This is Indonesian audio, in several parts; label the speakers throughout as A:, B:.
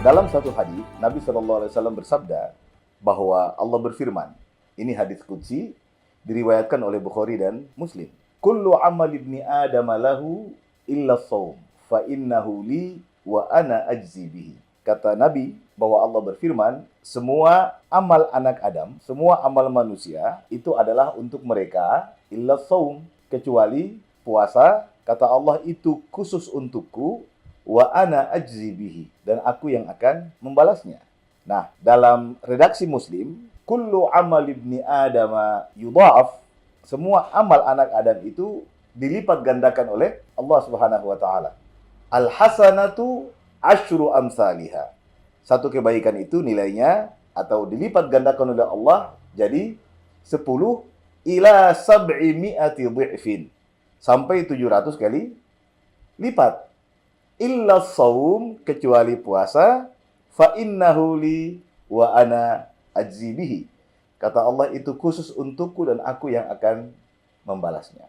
A: Dalam satu hadis, Nabi SAW bersabda bahwa Allah berfirman, ini hadis qudsi, diriwayatkan oleh Bukhari dan Muslim. Kullu amal ibni Adam lahu illa shaum, fa innahu li wa ana ajzi bihi. Kata Nabi bahwa Allah berfirman, semua amal anak Adam, semua amal manusia itu adalah untuk mereka illa shaum, kecuali puasa. Kata Allah, itu khusus untukku, wa ana ajzi bihi, dan aku yang akan membalasnya. Nah, dalam redaksi Muslim, kullu amal ibni Adam yudha'af, semua amal anak Adam itu dilipat gandakan oleh Allah Subhanahu wa taala. Al hasanatu asyru amsalihha. Satu kebaikan itu nilainya atau dilipat gandakan oleh Allah jadi 10 ila sab'i mi'ati dhi'fin. Sampai 700 kali lipat. Illa shaum, kecuali puasa, fa innahu li wa ana ajzi bihi. Kata Allah, itu khusus untukku dan aku yang akan membalasnya.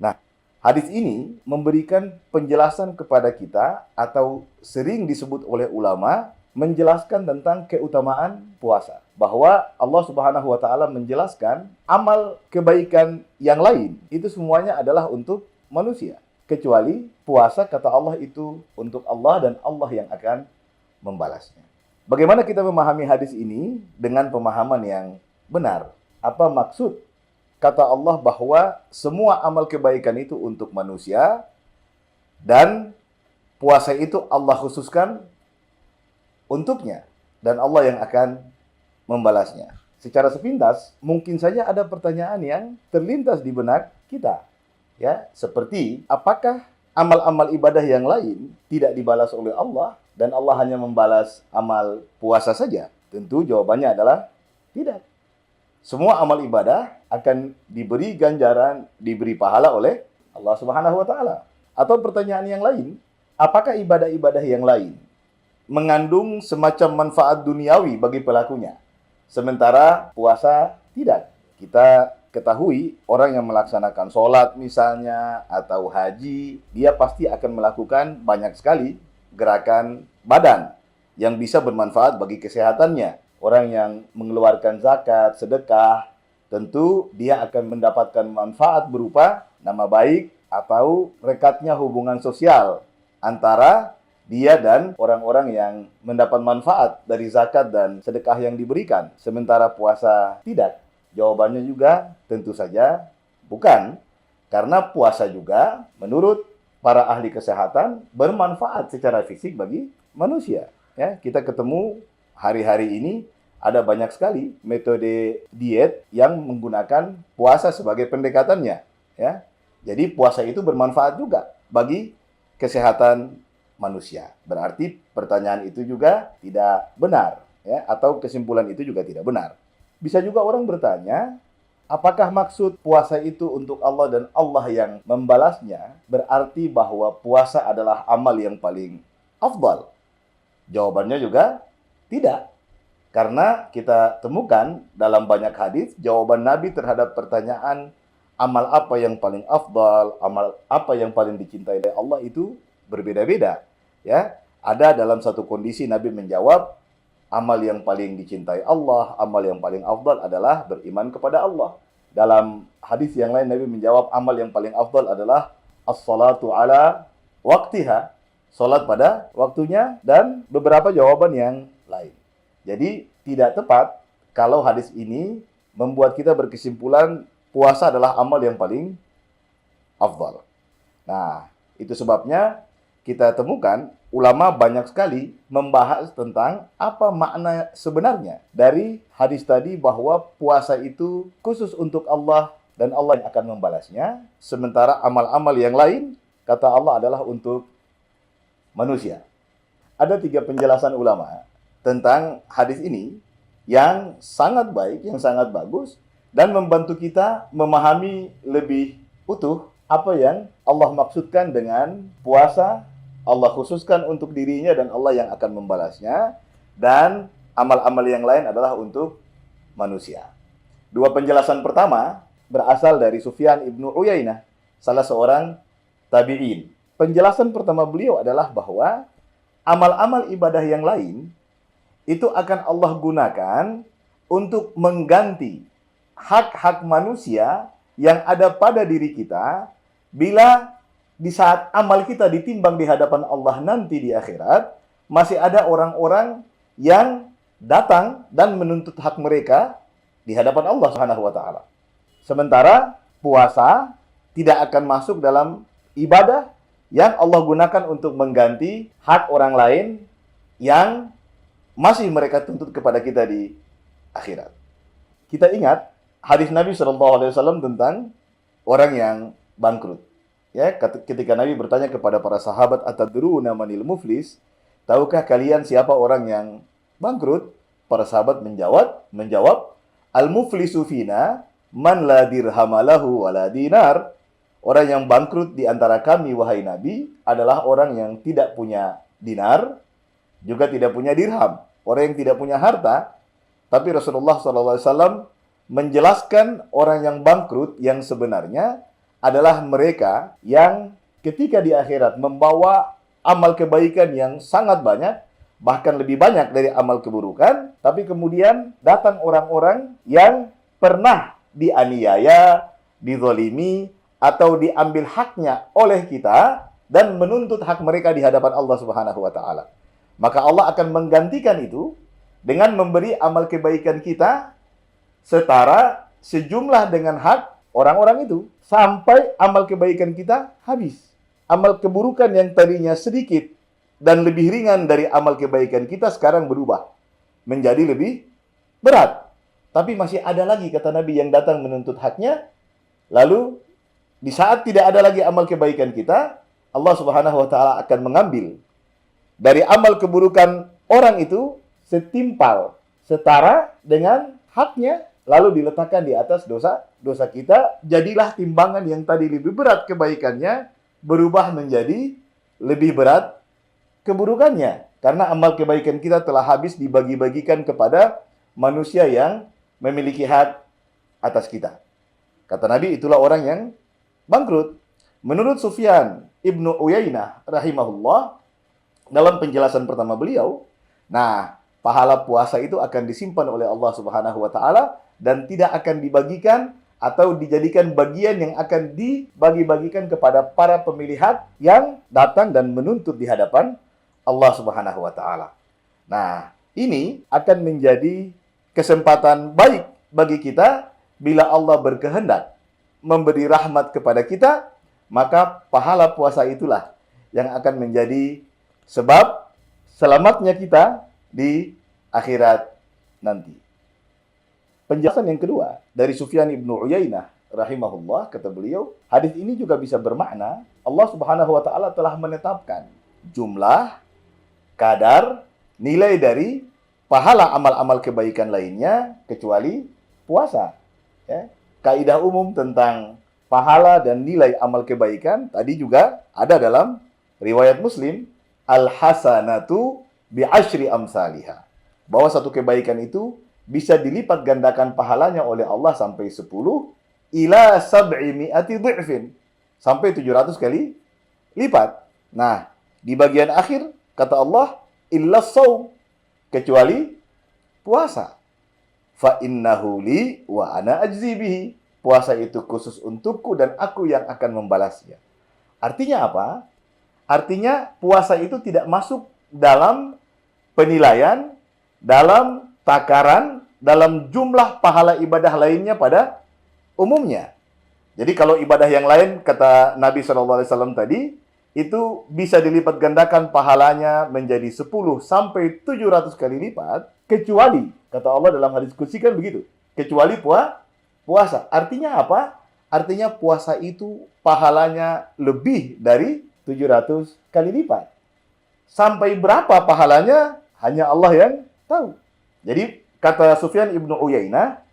A: Nah, hadis ini memberikan penjelasan kepada kita atau sering disebut oleh ulama menjelaskan tentang keutamaan puasa. Bahwa Allah Subhanahu wa taala menjelaskan amal kebaikan yang lain itu semuanya adalah untuk manusia. Kecuali puasa, kata Allah, itu untuk Allah dan Allah yang akan membalasnya. Bagaimana kita memahami hadis ini dengan pemahaman yang benar? Apa maksud kata Allah bahwa semua amal kebaikan itu untuk manusia dan puasa itu Allah khususkan untuknya dan Allah yang akan membalasnya? Secara sepintas, mungkin saja ada pertanyaan yang terlintas di benak kita. Ya, seperti apakah amal-amal ibadah yang lain tidak dibalas oleh Allah dan Allah hanya membalas amal puasa saja? Tentu jawabannya adalah tidak. Semua amal ibadah akan diberi ganjaran, diberi pahala oleh Allah Subhanahu wa taala. Atau pertanyaan yang lain, apakah ibadah-ibadah yang lain mengandung semacam manfaat duniawi bagi pelakunya, sementara puasa tidak? Kita ketahui orang yang melaksanakan sholat misalnya atau haji, dia pasti akan melakukan banyak sekali gerakan badan yang bisa bermanfaat bagi kesehatannya. Orang yang mengeluarkan zakat, sedekah, tentu dia akan mendapatkan manfaat berupa nama baik atau rekatnya hubungan sosial antara dia dan orang-orang yang mendapat manfaat dari zakat dan sedekah yang diberikan. Sementara puasa tidak. Jawabannya juga tentu saja bukan. Karena puasa juga menurut para ahli kesehatan bermanfaat secara fisik bagi manusia. Ya, kita ketemu hari-hari ini ada banyak sekali metode diet yang menggunakan puasa sebagai pendekatannya. Ya, jadi puasa itu bermanfaat juga bagi kesehatan manusia. Berarti pertanyaan itu juga tidak benar, ya, atau kesimpulan itu juga tidak benar. Bisa juga orang bertanya, apakah maksud puasa itu untuk Allah dan Allah yang membalasnya berarti bahwa puasa adalah amal yang paling afdal? Jawabannya juga tidak. Karena kita temukan dalam banyak hadis, jawaban Nabi terhadap pertanyaan amal apa yang paling afdal, amal apa yang paling dicintai oleh Allah itu berbeda-beda. Ya, ada dalam satu kondisi Nabi menjawab, amal yang paling dicintai Allah, amal yang paling afdal adalah beriman kepada Allah. Dalam hadis yang lain Nabi menjawab, amal yang paling afdal adalah as-salatu ala waqtiha, salat pada waktunya, dan beberapa jawaban yang lain. Jadi tidak tepat kalau hadis ini membuat kita berkesimpulan puasa adalah amal yang paling afdal. Nah, itu sebabnya kita temukan ulama banyak sekali membahas tentang apa makna sebenarnya dari hadis tadi bahwa puasa itu khusus untuk Allah dan Allah yang akan membalasnya, sementara amal-amal yang lain, kata Allah, adalah untuk manusia. Ada 3 penjelasan ulama tentang hadis ini yang sangat baik, yang sangat bagus, dan membantu kita memahami lebih utuh apa yang Allah maksudkan dengan puasa. Allah khususkan untuk dirinya dan Allah yang akan membalasnya, dan amal-amal yang lain adalah untuk manusia. 2 penjelasan pertama berasal dari Sufyan ibnu Uyainah, salah seorang tabi'in. Penjelasan pertama beliau adalah bahwa amal-amal ibadah yang lain itu akan Allah gunakan untuk mengganti hak-hak manusia yang ada pada diri kita bila di saat amal kita ditimbang di hadapan Allah nanti di akhirat, masih ada orang-orang yang datang dan menuntut hak mereka di hadapan Allah Subhanahu wa taala. Sementara puasa tidak akan masuk dalam ibadah yang Allah gunakan untuk mengganti hak orang lain yang masih mereka tuntut kepada kita di akhirat. Kita ingat hadis Nabi SAW tentang orang yang bangkrut. Ya, ketika Nabi bertanya kepada para sahabat, "Atadruna manil muflis?" Tahukah kalian siapa orang yang bangkrut? Para sahabat menjawab, "Al-muflisu fina man la dirhamalahu wa la dinar." Orang yang bangkrut di antara kami, wahai Nabi, adalah orang yang tidak punya dinar, juga tidak punya dirham. Orang yang tidak punya harta. Tapi Rasulullah SAW menjelaskan orang yang bangkrut yang sebenarnya adalah mereka yang ketika di akhirat membawa amal kebaikan yang sangat banyak, bahkan lebih banyak dari amal keburukan, tapi kemudian datang orang-orang yang pernah dianiaya, dizalimi, atau diambil haknya oleh kita dan menuntut hak mereka di hadapan Allah Subhanahu wa taala. Maka Allah akan menggantikan itu dengan memberi amal kebaikan kita setara sejumlah dengan hak orang-orang itu sampai amal kebaikan kita habis. Amal keburukan yang tadinya sedikit dan lebih ringan dari amal kebaikan kita sekarang berubah menjadi lebih berat. Tapi masih ada lagi, kata Nabi, yang datang menuntut haknya. Lalu di saat tidak ada lagi amal kebaikan kita, Allah Subhanahu wa taala akan mengambil dari amal keburukan orang itu setimpal, setara dengan haknya, lalu diletakkan di atas dosa kita. Jadilah timbangan yang tadi lebih berat kebaikannya berubah menjadi lebih berat keburukannya. Karena amal kebaikan kita telah habis dibagi-bagikan kepada manusia yang memiliki hak atas kita. Kata Nabi, itulah orang yang bangkrut. Menurut Sufyan Ibnu Uyainah rahimahullah, dalam penjelasan pertama beliau, nah, pahala puasa itu akan disimpan oleh Allah Subhanahu wa taala dan tidak akan dibagikan atau dijadikan bagian yang akan dibagi-bagikan kepada para pemilik hak yang datang dan menuntut di hadapan Allah Subhanahu wa taala. Nah, ini akan menjadi kesempatan baik bagi kita bila Allah berkehendak memberi rahmat kepada kita, maka pahala puasa itulah yang akan menjadi sebab selamatnya kita di akhirat nanti. Penjelasan yang kedua dari Sufyan Ibnu Uyainah rahimahullah, kata beliau, hadis ini juga bisa bermakna Allah Subhanahu wa taala telah menetapkan jumlah, kadar, nilai dari pahala amal-amal kebaikan lainnya kecuali puasa. Ya. Kaidah umum tentang pahala dan nilai amal kebaikan tadi juga ada dalam riwayat Muslim, al-hasanatu bi'ashri amsalihah. Bahwa satu kebaikan itu bisa dilipat gandakan pahalanya oleh Allah sampai 10 ila sab'i mi'ati dhi'fin. Sampai 700 kali lipat. Nah, di bagian akhir kata Allah, illa shaum, kecuali puasa. Fa innahu li wa ana ajzi bihi. Puasa itu khusus untukku dan aku yang akan membalasnya. Artinya apa? Artinya puasa itu tidak masuk dalam penilaian, dalam takaran, dalam jumlah pahala ibadah lainnya pada umumnya. Jadi kalau ibadah yang lain, kata Nabi SAW tadi, itu bisa dilipat gandakan pahalanya menjadi 10 sampai 700 kali lipat, kecuali, kata Allah dalam hadis qudsi kan begitu, kecuali puasa. Artinya apa? Artinya puasa itu pahalanya lebih dari 700 kali lipat. Sampai berapa pahalanya, hanya Allah yang tahu. Jadi, kata Sufyan Ibnu Uyainah,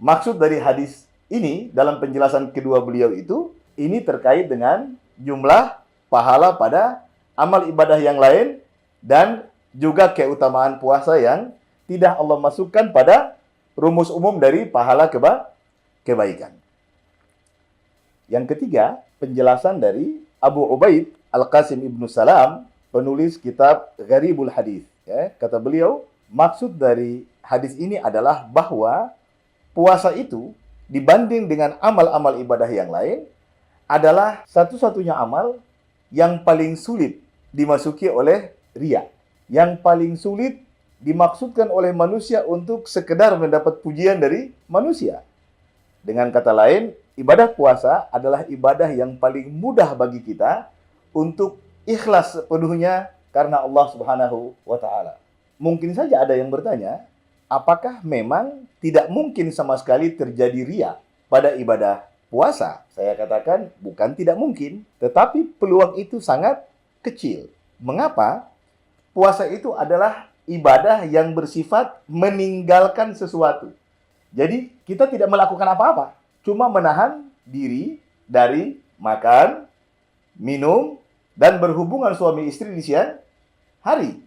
A: maksud dari hadis ini, dalam penjelasan kedua beliau itu, ini terkait dengan jumlah pahala pada amal ibadah yang lain, dan juga keutamaan puasa yang tidak Allah masukkan pada rumus umum dari pahala kebaikan. Yang ketiga, penjelasan dari Abu Ubaid Al-Qasim Ibnu Salam penulis kitab Gharibul Hadis. Ya, kata beliau, maksud dari hadis ini adalah bahwa puasa itu dibanding dengan amal-amal ibadah yang lain adalah satu-satunya amal yang paling sulit dimasuki oleh riya. Yang paling sulit dimaksudkan oleh manusia untuk sekedar mendapat pujian dari manusia. Dengan kata lain, ibadah puasa adalah ibadah yang paling mudah bagi kita untuk ikhlas sepenuhnya karena Allah Subhanahu wa Ta'ala. Mungkin saja ada yang bertanya, apakah memang tidak mungkin sama sekali terjadi riya pada ibadah puasa? Saya katakan bukan tidak mungkin, tetapi peluang itu sangat kecil. Mengapa? Puasa itu adalah ibadah yang bersifat meninggalkan sesuatu. Jadi kita tidak melakukan apa-apa, cuma menahan diri dari makan, minum, dan berhubungan suami istri di siang hari.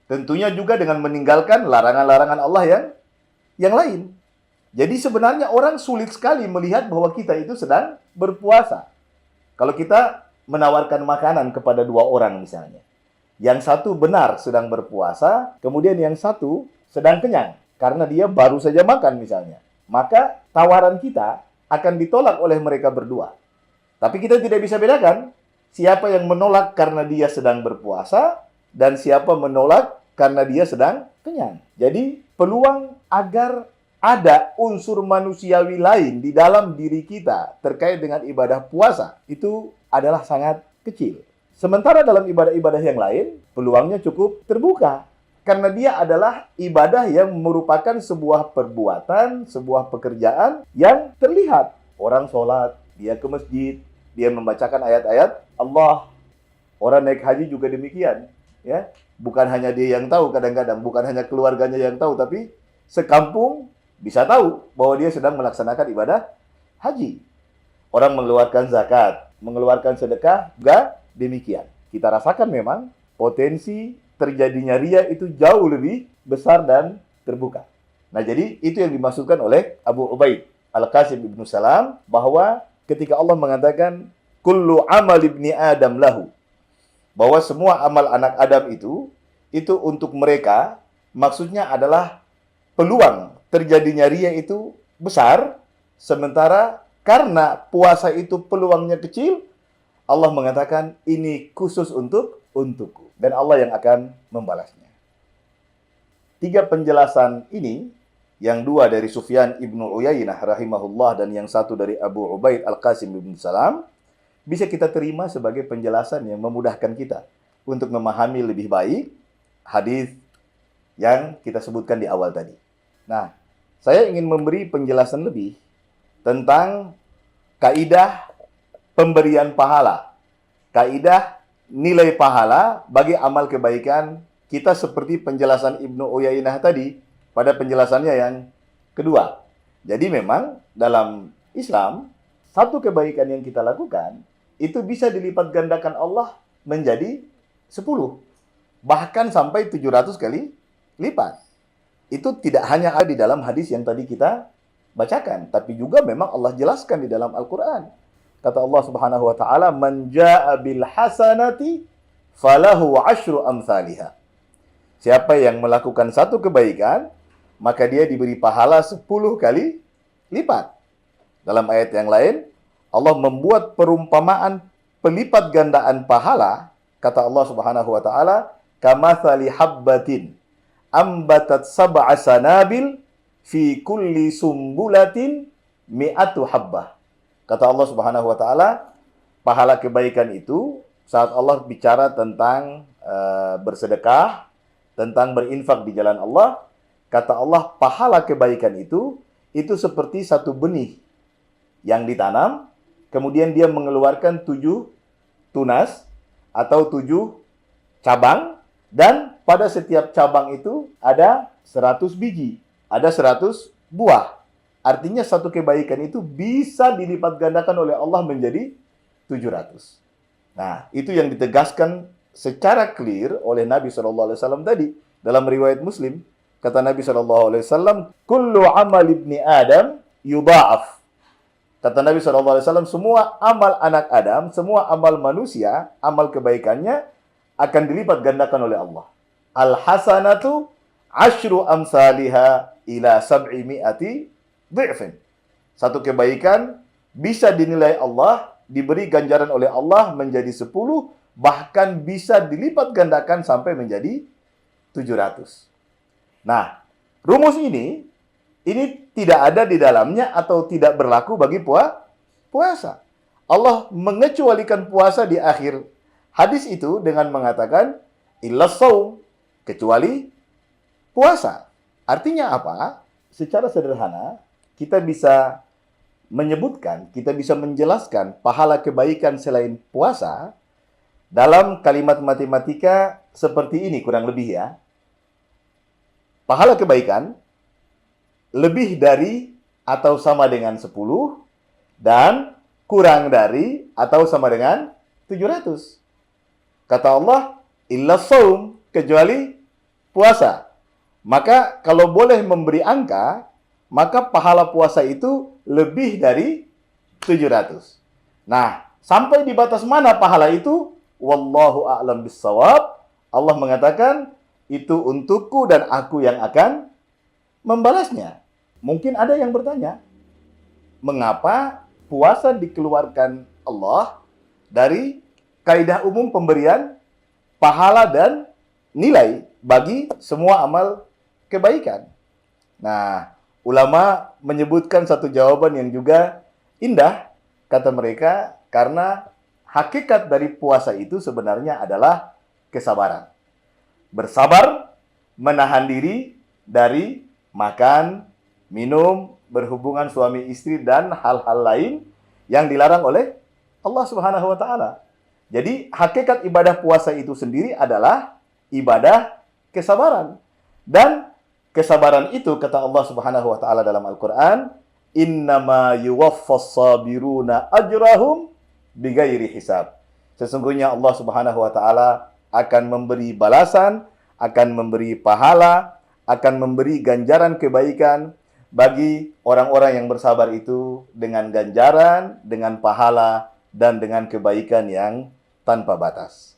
A: Tentunya juga dengan meninggalkan larangan-larangan Allah yang lain. Jadi sebenarnya orang sulit sekali melihat bahwa kita itu sedang berpuasa. Kalau kita menawarkan makanan kepada dua orang misalnya. Yang satu benar sedang berpuasa, kemudian yang satu sedang kenyang. Karena dia baru saja makan misalnya. Maka tawaran kita akan ditolak oleh mereka berdua. Tapi kita tidak bisa bedakan siapa yang menolak karena dia sedang berpuasa dan siapa menolak karena dia sedang kenyang. Jadi peluang agar ada unsur manusiawi lain di dalam diri kita terkait dengan ibadah puasa itu adalah sangat kecil. Sementara dalam ibadah-ibadah yang lain, peluangnya cukup terbuka. Karena dia adalah ibadah yang merupakan sebuah perbuatan, sebuah pekerjaan yang terlihat. Orang sholat, dia ke masjid, dia membacakan ayat-ayat Allah. Orang naik haji juga demikian. Ya, bukan hanya dia yang tahu kadang-kadang, bukan hanya keluarganya yang tahu, tapi sekampung bisa tahu bahwa dia sedang melaksanakan ibadah haji. Orang mengeluarkan zakat, mengeluarkan sedekah, juga demikian. Kita rasakan memang potensi terjadinya riya itu jauh lebih besar dan terbuka. Nah, jadi itu yang dimaksudkan oleh Abu Ubaid Al-Qasim ibn Salam bahwa ketika Allah mengatakan kullu amal ibni Adam lahu, bahwa semua amal anak Adam itu untuk mereka, maksudnya adalah peluang terjadinya riya itu besar, sementara karena puasa itu peluangnya kecil, Allah mengatakan ini khusus untukku dan Allah yang akan membalasnya. 3 penjelasan ini, yang 2 dari Sufyan ibnu Uyainah rahimahullah dan yang 1 dari Abu Ubaid Al-Qasim ibn Salam, bisa kita terima sebagai penjelasan yang memudahkan kita untuk memahami lebih baik hadis yang kita sebutkan di awal tadi. Nah, saya ingin memberi penjelasan lebih tentang kaidah pemberian pahala. Kaidah nilai pahala bagi amal kebaikan kita seperti penjelasan Ibnu Uyainah tadi pada penjelasannya yang kedua. Jadi memang dalam Islam, satu kebaikan yang kita lakukan itu bisa dilipat gandakan Allah menjadi 10. Bahkan sampai 700 kali lipat. Itu tidak hanya ada di dalam hadis yang tadi kita bacakan, tapi juga memang Allah jelaskan di dalam Al-Quran. Kata Allah Subhanahu wa Ta'ala, "Man jaa'a bil hasanati falahu 'asyru amsalihha." Siapa yang melakukan satu kebaikan, maka dia diberi pahala 10 kali lipat. Dalam ayat yang lain, Allah membuat perumpamaan pelipat gandaan pahala. Kata Allah Subhanahu wa Ta'ala, "Kamatsali habbatin ambatat sab'a sanabil fi kulli sumbulatin mi'atu habbah." Kata Allah Subhanahu wa Ta'ala, pahala kebaikan itu saat Allah bicara tentang bersedekah, tentang berinfak di jalan Allah, kata Allah, pahala kebaikan itu seperti satu benih yang ditanam, kemudian dia mengeluarkan 7 tunas atau 7 cabang, dan pada setiap cabang itu ada 100 biji, ada 100 buah. Artinya satu kebaikan itu bisa dilipat gandakan oleh Allah menjadi 700. Nah, itu yang ditegaskan secara clear oleh Nabi SAW tadi. Dalam riwayat Muslim, kata Nabi SAW, "Kullu amal ibni Adam yudha'af." Kata Nabi SAW, semua amal anak Adam, semua amal manusia, amal kebaikannya akan dilipat gandakan oleh Allah. Al-hasanatu asyru amsalihha ila sab'i mi'ati dhi'fin. Satu kebaikan bisa dinilai Allah, diberi ganjaran oleh Allah menjadi 10, bahkan bisa dilipat gandakan sampai menjadi 700. Nah, rumus ini tidak ada di dalamnya atau tidak berlaku bagi puasa. Allah mengecualikan puasa di akhir hadis itu dengan mengatakan illas shaum, kecuali puasa. Artinya apa? Secara sederhana, kita bisa menyebutkan, kita bisa menjelaskan pahala kebaikan selain puasa dalam kalimat matematika seperti ini kurang lebih ya. Pahala kebaikan lebih dari atau sama dengan 10 dan kurang dari atau sama dengan 700. Kata Allah, illa shaum, kecuali puasa. Maka kalau boleh memberi angka, maka pahala puasa itu lebih dari 700. Nah, sampai di batas mana pahala itu? Wallahu a'lam bissawab. Allah mengatakan, itu untukku dan aku yang akan membalasnya. Mungkin ada yang bertanya, mengapa puasa dikeluarkan Allah dari kaidah umum pemberian pahala dan nilai bagi semua amal kebaikan? Nah, ulama menyebutkan satu jawaban yang juga indah, kata mereka, karena hakikat dari puasa itu sebenarnya adalah kesabaran. Bersabar, menahan diri dari makan, minum, berhubungan suami istri, dan hal-hal lain yang dilarang oleh Allah Subhanahu wa Ta'ala. Jadi, hakikat ibadah puasa itu sendiri adalah ibadah kesabaran. Dan kesabaran itu, kata Allah Subhanahu wa Ta'ala dalam Al-Quran, innama yuwaffas sabiruna ajrahum bighairi hisab. Sesungguhnya Allah Subhanahu wa Ta'ala akan memberi balasan, akan memberi pahala, akan memberi ganjaran kebaikan bagi orang-orang yang bersabar itu dengan ganjaran, dengan pahala, dan dengan kebaikan yang tanpa batas.